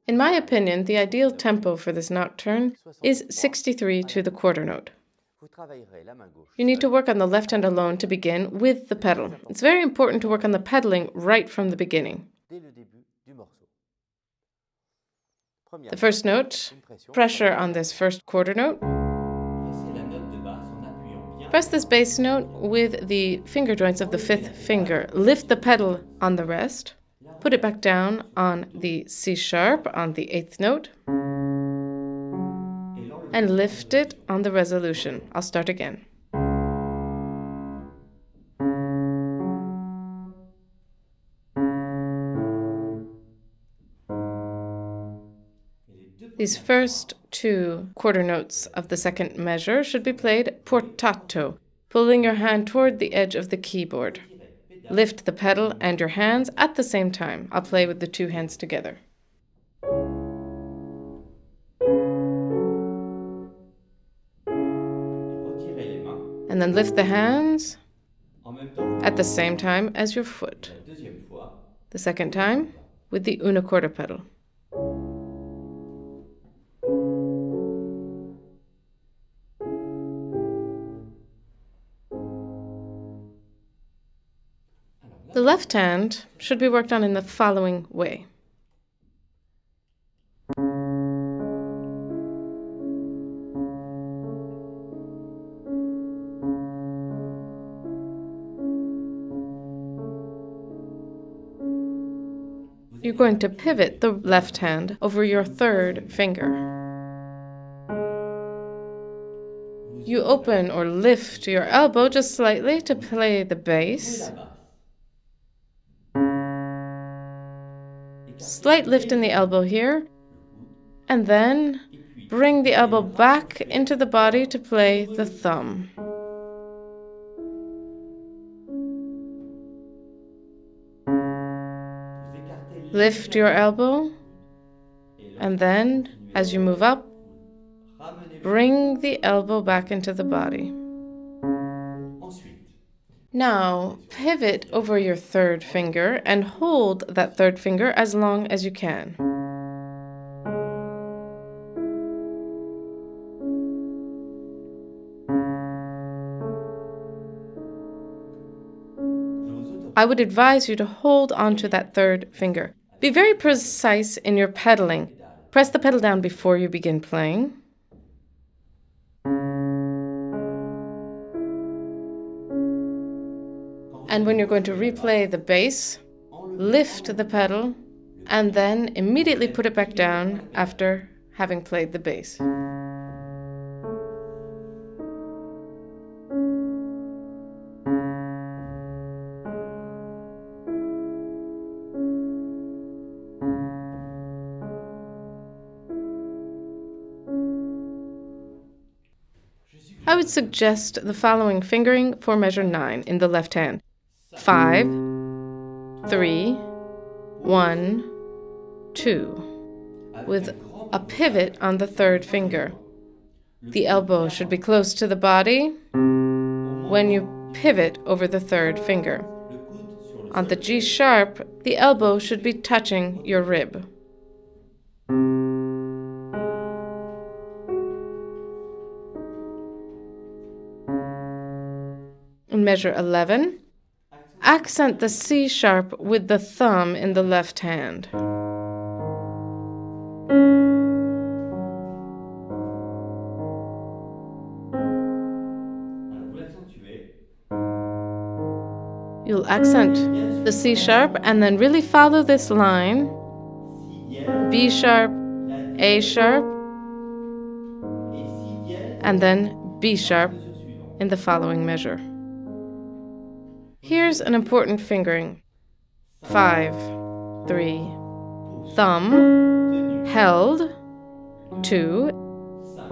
In my opinion, the ideal tempo for this nocturne is 63 to the quarter note. You need to work on the left hand alone to begin with the pedal. It's very important to work on the pedaling right from the beginning. The first note, pressure on this first quarter note. Press this bass note with the finger joints of the fifth finger. Lift the pedal on the rest. Put it back down on the C sharp on the eighth note. And lift it on the resolution. I'll start again. These first two quarter notes of the second measure should be played portato, pulling your hand toward the edge of the keyboard. Lift the pedal and your hands at the same time. I'll play with the two hands together. And then lift the hands at the same time as your foot. The second time with the una corda pedal. The left hand should be worked on in the following way. You're going to pivot the left hand over your third finger. You open or lift your elbow just slightly to play the bass. Slight lift in the elbow here, and then bring the elbow back into the body to play the thumb. Lift your elbow, and then, as you move up, bring the elbow back into the body. Now, pivot over your third finger and hold that third finger as long as you can. I would advise you to hold onto that third finger. Be very precise in your pedaling. Press the pedal down before you begin playing. And when you're going to replay the bass, lift the pedal and then immediately put it back down after having played the bass. I would suggest the following fingering for measure 9 in the left hand. 5, 3, 1, 2, with a pivot on the third finger. The elbow should be close to the body when you pivot over the third finger. On the G sharp, the elbow should be touching your rib. In measure 11, accent the C sharp with the thumb in the left hand. You'll accent the C sharp and then really follow this line. B sharp, A sharp, and then B sharp in the following measure. Here's an important fingering. 5, 3, thumb, held, 2,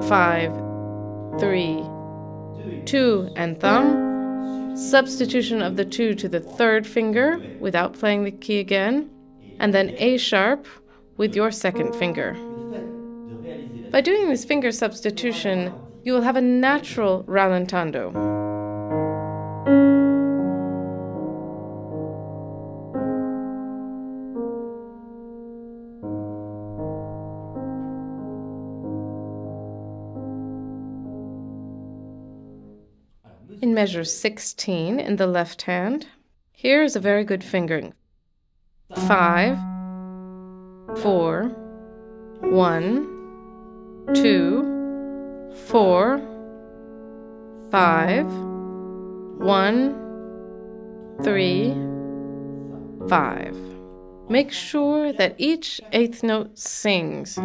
5, 3, 2, and thumb. Substitution of the 2 to the third finger without playing the key again, and then A sharp with your second finger. By doing this finger substitution, you will have a natural rallentando. in measure 16 in the left hand. Here is a very good fingering. 5, 4, 1, 2, 4, 5, 1, 3, 5. Make sure that each eighth note sings.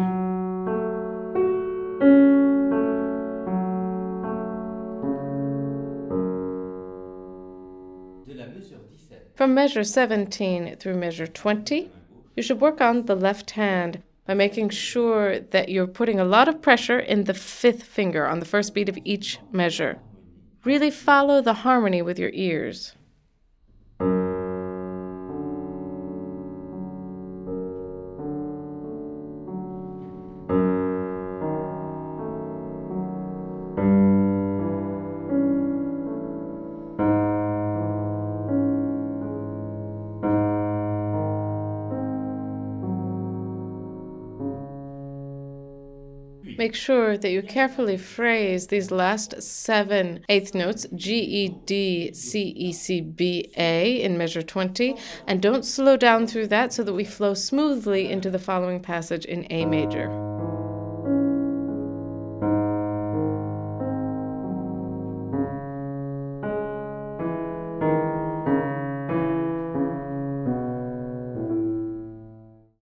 From measure 17 through measure 20, you should work on the left hand by making sure that you're putting a lot of pressure in the fifth finger on the first beat of each measure. Really follow the harmony with your ears. Make sure that you carefully phrase these last 7 eighth notes, G, E, D, C, E, C, B, A in measure 20, and don't slow down through that so that we flow smoothly into the following passage in A major.